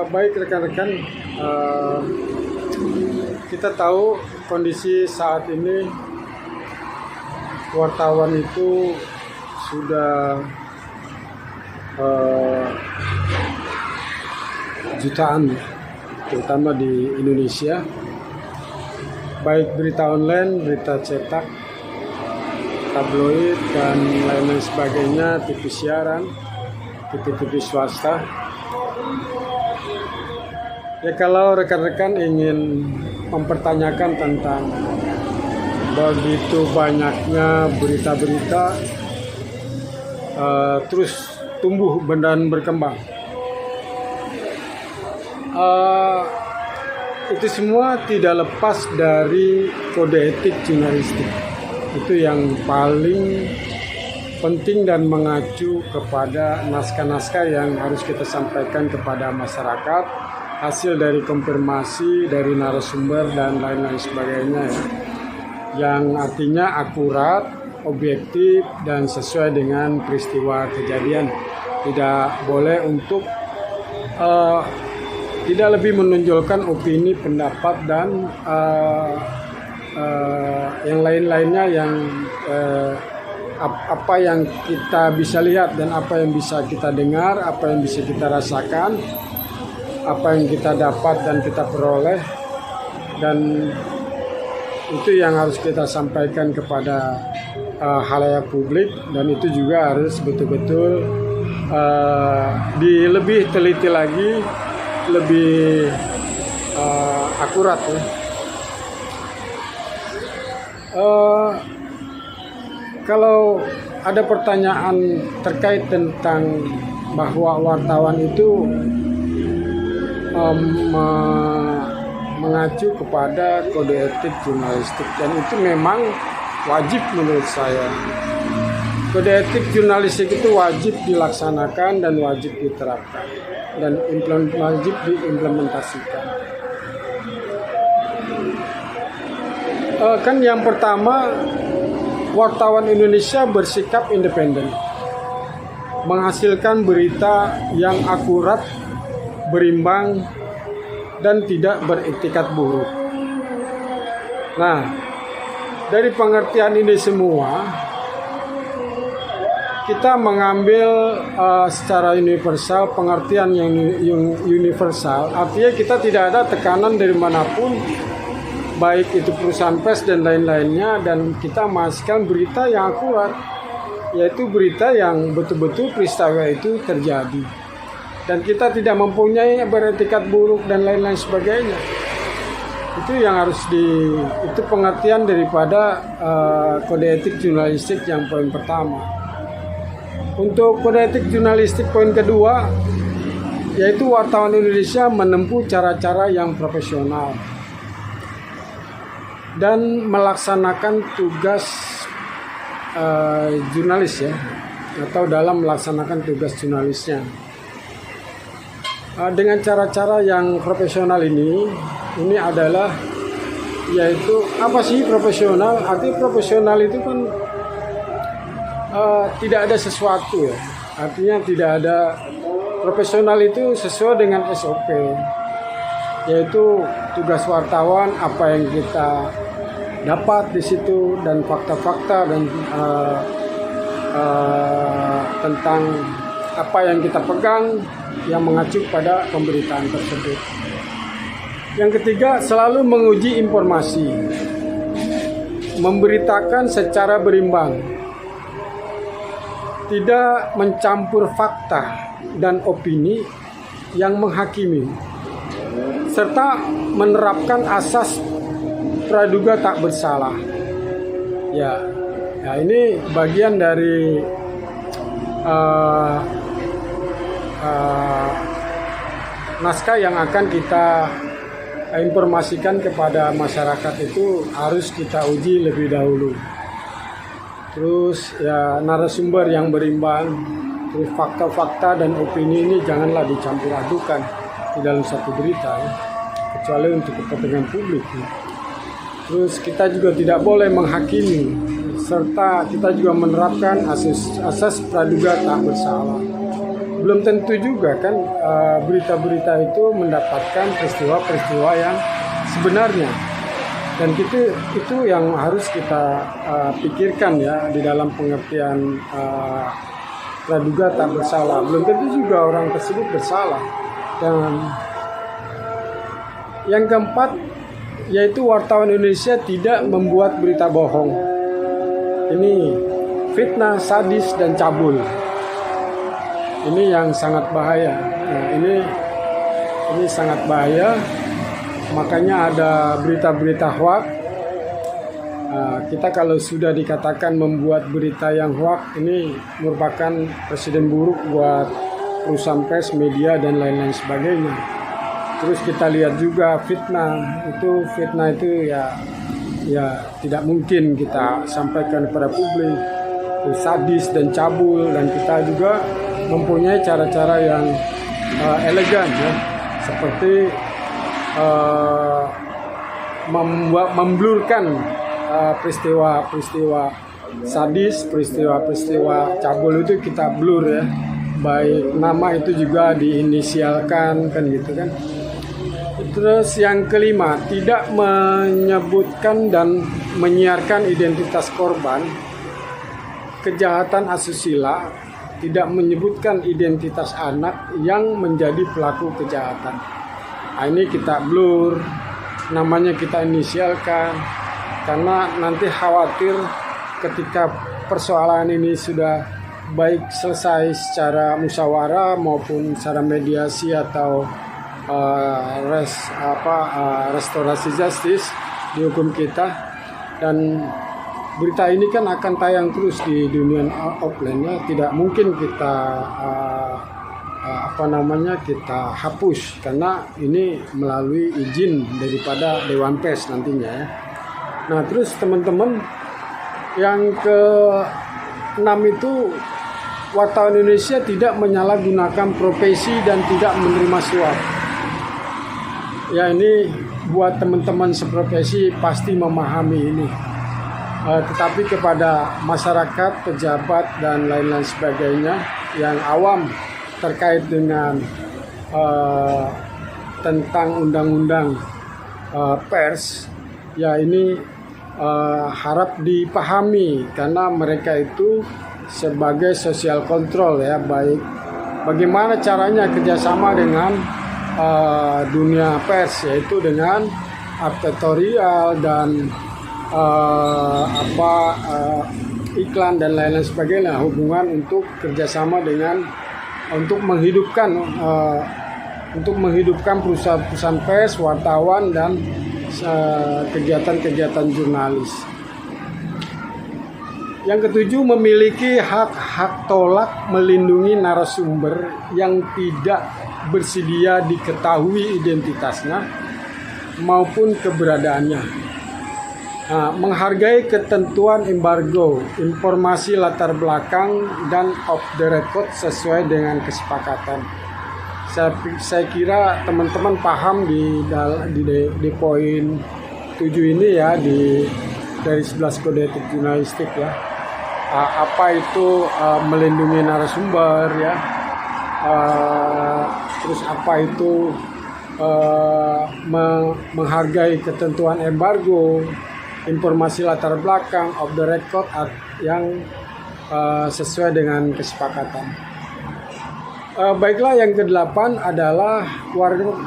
Baik rekan-rekan, kita tahu kondisi saat ini wartawan itu sudah jutaan, terutama di Indonesia, baik berita online, berita cetak, tabloid dan lain-lain sebagainya, TV siaran, TV swasta. Ya, kalau rekan-rekan ingin mempertanyakan tentang begitu banyaknya berita-berita terus tumbuh dan berkembang, itu semua tidak lepas dari kode etik jurnalistik. Itu yang paling penting dan mengacu kepada naskah-naskah yang harus kita sampaikan kepada masyarakat, hasil dari konfirmasi dari narasumber dan lain-lain sebagainya, ya, yang artinya akurat, objektif dan sesuai dengan peristiwa kejadian. Tidak boleh untuk tidak lebih menonjolkan opini, pendapat dan yang lain-lainnya yang apa yang kita bisa lihat dan apa yang bisa kita dengar, apa yang bisa kita rasakan, apa yang kita dapat dan kita peroleh, dan itu yang harus kita sampaikan kepada khalayak publik, dan itu juga harus betul-betul lebih teliti lagi, lebih akurat, ya. Kalau ada pertanyaan terkait tentang bahwa wartawan itu mengacu kepada kode etik jurnalistik, dan itu memang wajib menurut saya. Kode etik jurnalistik itu wajib dilaksanakan dan wajib diterapkan dan wajib diimplementasikan. Kan yang pertama, wartawan Indonesia bersikap independen, menghasilkan berita yang akurat, berimbang, dan tidak beretikat buruk. Nah, dari pengertian ini semua, kita mengambil secara universal, pengertian yang universal, artinya kita tidak ada tekanan dari manapun, baik itu perusahaan pers dan lain-lainnya, dan kita menghasilkan berita yang akurat, yaitu berita yang betul-betul peristiwa itu terjadi, dan kita tidak mempunyai beretikat buruk dan lain-lain sebagainya. Itu yang harus itu pengertian daripada kode etik jurnalistik yang poin pertama. Untuk kode etik jurnalistik poin kedua, yaitu wartawan Indonesia menempuh cara-cara yang profesional dan melaksanakan tugas jurnalis, ya, atau dalam melaksanakan tugas jurnalisnya dengan cara-cara yang profesional. Ini adalah, yaitu apa sih profesional? Arti profesional itu kan tidak ada sesuatu, ya. Artinya tidak ada, profesional itu sesuai dengan SOP, yaitu tugas wartawan, apa yang kita dapat di situ, dan fakta-fakta dan tentang apa yang kita pegang yang mengacu pada pemberitaan tersebut. Yang ketiga, selalu menguji informasi, memberitakan secara berimbang, tidak mencampur fakta dan opini yang menghakimi, serta menerapkan asas praduga tak bersalah. Ya, ini bagian dari naskah yang akan kita informasikan kepada masyarakat, itu harus kita uji lebih dahulu. Terus ya, narasumber yang berimbang, terus fakta-fakta dan opini ini janganlah dicampur adukan di dalam satu berita, ya, kecuali untuk kepentingan publik, ya. Terus kita juga tidak boleh menghakimi, serta kita juga menerapkan asas praduga tak bersalah. belum tentu juga kan berita-berita itu mendapatkan peristiwa-peristiwa yang sebenarnya. Dan itu yang harus kita pikirkan ya di dalam pengertian praduga tak bersalah. Belum tentu juga orang tersebut bersalah. Dan yang keempat yaitu wartawan Indonesia tidak membuat berita bohong. Ini fitnah, sadis, dan cabul. Ini yang sangat bahaya. Nah, ini sangat bahaya. Makanya ada berita-berita hoax. Kita kalau sudah dikatakan membuat berita yang hoax, ini merupakan presiden buruk buat perusahaan pers, media, dan lain-lain sebagainya. Terus kita lihat juga fitnah itu ya tidak mungkin kita sampaikan kepada publik. Itu sadis dan cabul, dan kita juga mempunyai cara-cara yang elegan ya, seperti memblurkan peristiwa-peristiwa sadis, peristiwa-peristiwa cabul itu kita blur ya, baik nama itu juga diinisialkan kan gitu kan. Terus yang kelima, tidak menyebutkan dan menyiarkan identitas korban kejahatan asusila, tidak menyebutkan identitas anak yang menjadi pelaku kejahatan. Nah, ini kita blur, namanya kita inisialkan, karena nanti khawatir ketika persoalan ini sudah baik selesai secara musyawarah maupun secara mediasi atau restorasi justice di hukum kita, dan berita ini kan akan tayang terus di dunia offline ya, tidak mungkin kita kita hapus karena ini melalui izin daripada Dewan Pers nantinya ya. Nah, terus teman-teman, yang ke-6 itu wartawan Indonesia tidak menyalahgunakan profesi dan tidak menerima suap. Ya, ini buat teman-teman seprofesi pasti memahami ini. Tetapi kepada masyarakat, pejabat, dan lain-lain sebagainya yang awam terkait dengan tentang undang-undang pers, ya ini harap dipahami karena mereka itu sebagai social control ya, baik bagaimana caranya kerjasama dengan dunia pers, yaitu dengan advertorial dan iklan dan lain-lain sebagainya, hubungan untuk kerjasama dengan untuk menghidupkan perusahaan pers, wartawan, dan kegiatan-kegiatan jurnalis. Yang ketujuh, memiliki hak tolak melindungi narasumber yang tidak bersedia diketahui identitasnya maupun keberadaannya. Menghargai ketentuan embargo, informasi latar belakang, dan off the record sesuai dengan kesepakatan. Saya kira teman-teman paham di poin 7 ini ya, dari 11 kode etik jurnalistik ya. Apa itu melindungi narasumber ya, terus apa itu menghargai ketentuan embargo, informasi latar belakang, off the record yang sesuai dengan kesepakatan. Baiklah, yang ke-8 adalah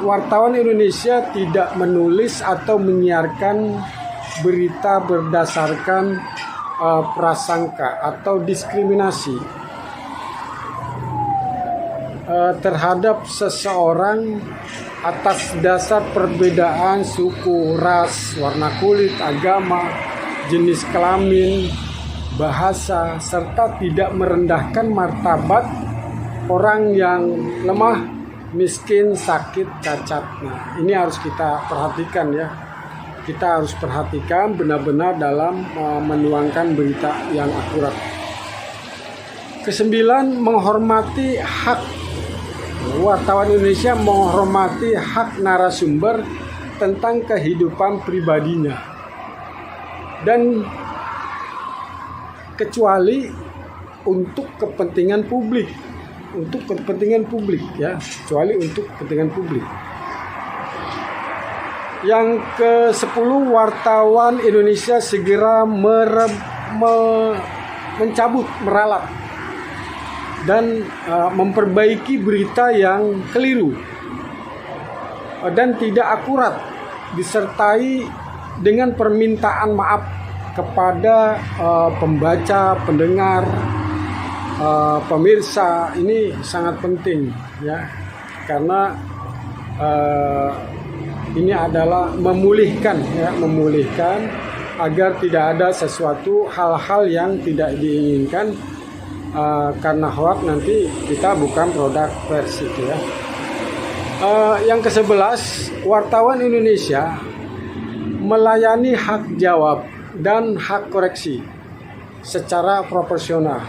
wartawan Indonesia tidak menulis atau menyiarkan berita berdasarkan prasangka atau diskriminasi terhadap seseorang atas dasar perbedaan suku, ras, warna kulit, agama, jenis kelamin, bahasa, serta tidak merendahkan martabat orang yang lemah, miskin, sakit, cacat. Nah, ini harus kita perhatikan ya. Kita harus perhatikan benar-benar dalam menuangkan berita yang akurat. Ke-9, menghormati hak wartawan Indonesia, menghormati hak narasumber tentang kehidupan pribadinya, dan kecuali untuk kepentingan publik. untuk kepentingan publik ya, kecuali untuk kepentingan publik. Yang ke-10, wartawan Indonesia segera mencabut, meralat, dan memperbaiki berita yang keliru dan tidak akurat, disertai dengan permintaan maaf kepada pembaca, pendengar, pemirsa. Ini sangat penting ya, karena ini adalah memulihkan agar tidak ada sesuatu hal-hal yang tidak diinginkan, karena hoax nanti kita bukan produk pers itu ya. Yang ke-11, wartawan Indonesia melayani hak jawab dan hak koreksi secara proporsional.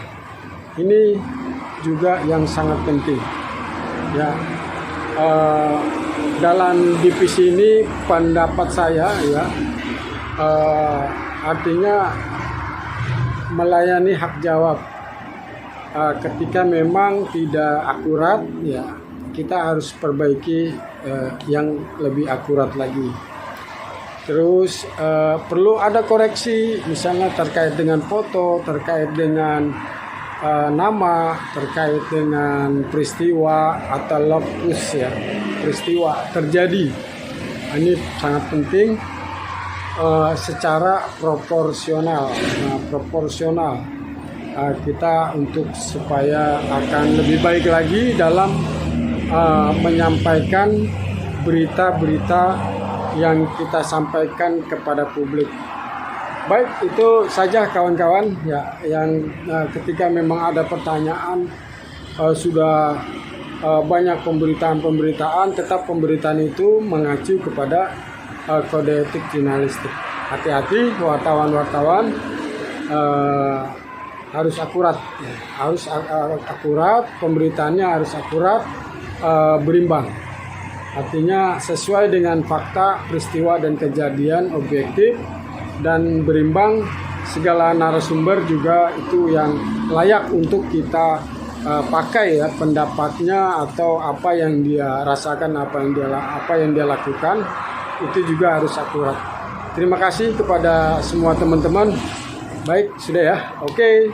Ini juga yang sangat penting ya. Dalam divisi ini pendapat saya ya, artinya melayani hak jawab. Ketika memang tidak akurat ya, kita harus perbaiki yang lebih akurat lagi. Terus perlu ada koreksi, misalnya terkait dengan foto, terkait dengan nama, terkait dengan peristiwa atau lokus ya, peristiwa terjadi. Ini sangat penting secara proporsional. Proporsional kita untuk supaya akan lebih baik lagi dalam menyampaikan berita-berita yang kita sampaikan kepada publik. Baik, itu saja kawan-kawan ya, yang ketika memang ada pertanyaan, sudah banyak pemberitaan, tetap pemberitaan itu mengacu kepada kode etik jurnalistik. Hati-hati wartawan-wartawan, harus akurat ya. Harus akurat, pemberitaannya harus akurat, berimbang. Artinya sesuai dengan fakta, peristiwa dan kejadian, objektif dan berimbang. Segala narasumber juga itu yang layak untuk kita pakai ya, pendapatnya atau apa yang dia rasakan, apa yang dia lakukan, itu juga harus akurat. Terima kasih kepada semua teman-teman. Baik, sudah ya. Oke.